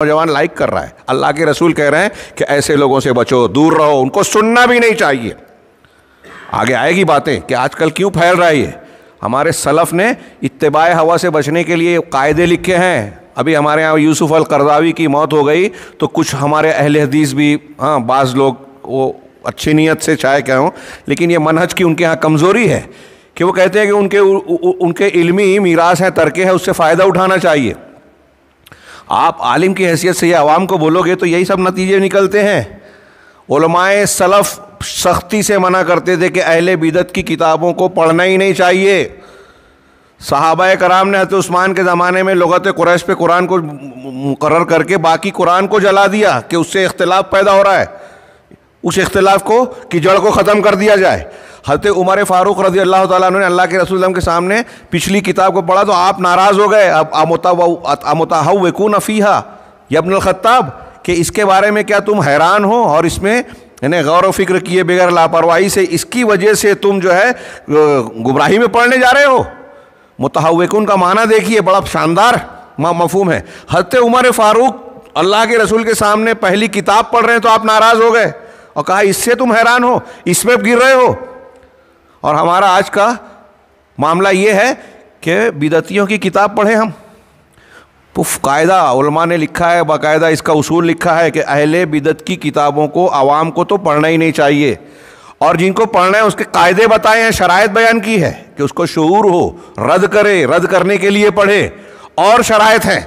نوجوان لائک کر رہا ہے. اللہ کے رسول کہہ رہے ہیں کہ ایسے لوگوں سے بچو، دور رہو، ان کو سننا بھی نہیں چاہیے. آگے آئے گی باتیں کہ آج کل کیوں پھیل رہا ہے یہ. ہمارے سلف نے اتباع ہوا سے بچنے کے لیے قاعدے لکھے ہیں. ابھی ہمارے یہاں یوسف القرضاوی کی موت ہو گئی تو کچھ ہمارے اہل حدیث بھی بعض لوگ وہ اچھی نیت سے چاہے کہ ہوں، لیکن یہ منہج کی ان کے ہاں کمزوری ہے کہ وہ کہتے ہیں کہ ان کے علمی میراث ہے، ترکے ہے، اس سے فائدہ اٹھانا چاہیے. آپ عالم کی حیثیت سے یہ عوام کو بولو گے تو یہی سب نتیجے نکلتے ہیں. علماء سلف سختی سے منع کرتے تھے کہ اہل بدعت کی کتابوں کو پڑھنا ہی نہیں چاہیے. صحابہ کرام نے حضرت عثمان کے زمانے میں لغت قریش پہ قرآن کو مقرر کر کے باقی قرآن کو جلا دیا کہ اس سے اختلاف پیدا ہو رہا ہے، اس اختلاف کو کی جڑ کو ختم کر دیا جائے. حضرت عمر فاروق رضی اللہ تعالیٰ عنہ نے اللہ کے رسول اللہ کے سامنے پچھلی کتاب کو پڑھا تو آپ ناراض ہو گئے. اب امتہوکون فیہا یا ابن الخطاب کہ اس کے بارے میں کیا تم حیران ہو اور اس میں یعنی غور و فکر کیے بغیر لاپرواہی سے اس کی وجہ سے تم جو ہے گمراہی میں پڑھنے جا رہے ہو. متہوکون کا معنی دیکھیے، بڑا شاندار مفہوم ہے. حضرت عمر فاروق اللہ کے رسول کے سامنے پہلی کتاب پڑھ رہے ہیں تو آپ ناراض ہو گئے اور کہا اس سے تم حیران ہو، اس میں گر رہے ہو. اور ہمارا آج کا معاملہ یہ ہے کہ بدعتیوں کی کتاب پڑھیں ہم. قاعدہ علماء نے لکھا ہے، باقاعدہ اس کا اصول لکھا ہے کہ اہل بدعت کی کتابوں کو عوام کو تو پڑھنا ہی نہیں چاہیے، اور جن کو پڑھنا ہے اس کے قاعدے بتائے ہیں، شرائط بیان کی ہے کہ اس کو شعور ہو، رد کرے، رد کرنے کے لیے پڑھے. اور شرائط ہیں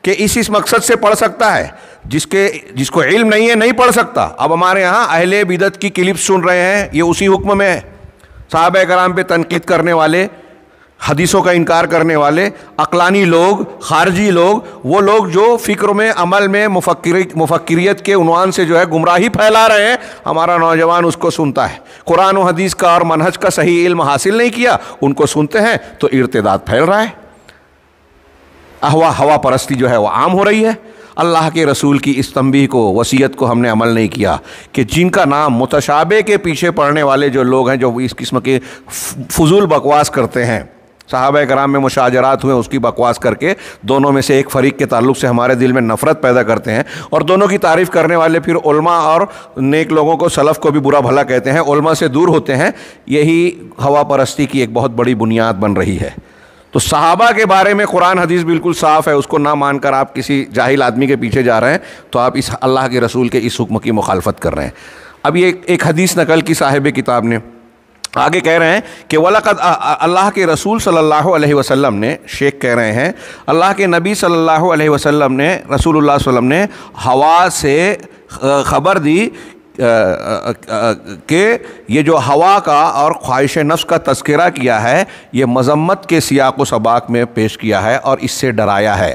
کہ اس مقصد سے پڑھ سکتا ہے، جس کو علم نہیں ہے نہیں پڑھ سکتا. اب ہمارے ہاں اہل بدعت کی کلپ سن رہے ہیں، یہ اسی حکم میں ہے. صحابہ کرام پہ تنقید کرنے والے، حدیثوں کا انکار کرنے والے، عقلانی لوگ، خارجی لوگ، وہ لوگ جو فکر میں، عمل میں مفکریت کے عنوان سے جو ہے گمراہی پھیلا رہے ہیں، ہمارا نوجوان اس کو سنتا ہے. قرآن و حدیث کا اور منہج کا صحیح علم حاصل نہیں کیا، ان کو سنتے ہیں تو ارتداد پھیل رہا ہے. ہوا پرستی جو ہے وہ عام ہو رہی ہے. اللہ کے رسول کی اس تنبیہ کو، وصیت کو ہم نے عمل نہیں کیا کہ جن کا نام متشابہ کے پیچھے پڑنے والے جو لوگ ہیں، جو اس قسم کے فضول بکواس کرتے ہیں، صحابہ کرام میں مشاجرات ہوئے، اس کی بکواس کر کے دونوں میں سے ایک فریق کے تعلق سے ہمارے دل میں نفرت پیدا کرتے ہیں، اور دونوں کی تعریف کرنے والے پھر علماء اور نیک لوگوں کو، سلف کو بھی برا بھلا کہتے ہیں، علماء سے دور ہوتے ہیں. یہی ہوا پرستی کی ایک بہت بڑی بنیاد بن رہی ہے. تو صحابہ کے بارے میں قرآن حدیث بالکل صاف ہے، اس کو نہ مان کر آپ کسی جاہل آدمی کے پیچھے جا رہے ہیں تو آپ اس اللہ کے رسول کے اس حکم کی مخالفت کر رہے ہیں. اب یہ ایک حدیث نقل کی صاحب کتاب نے آگے کہہ رہے ہیں کہ وَلَقَدْ اللہ کے رسول صلی اللہ علیہ وسلم نے، شیخ کہہ رہے ہیں اللہ کے نبی صلی اللہ علیہ وسلم نے، رسول اللہ صلی اللہ علیہ وسلم نے ہوا سے خبر دی کہ یہ جو ہوا کا اور خواہش نفس کا تذکرہ کیا ہے، یہ مذمت کے سیاق و سباق میں پیش کیا ہے اور اس سے ڈرایا ہے.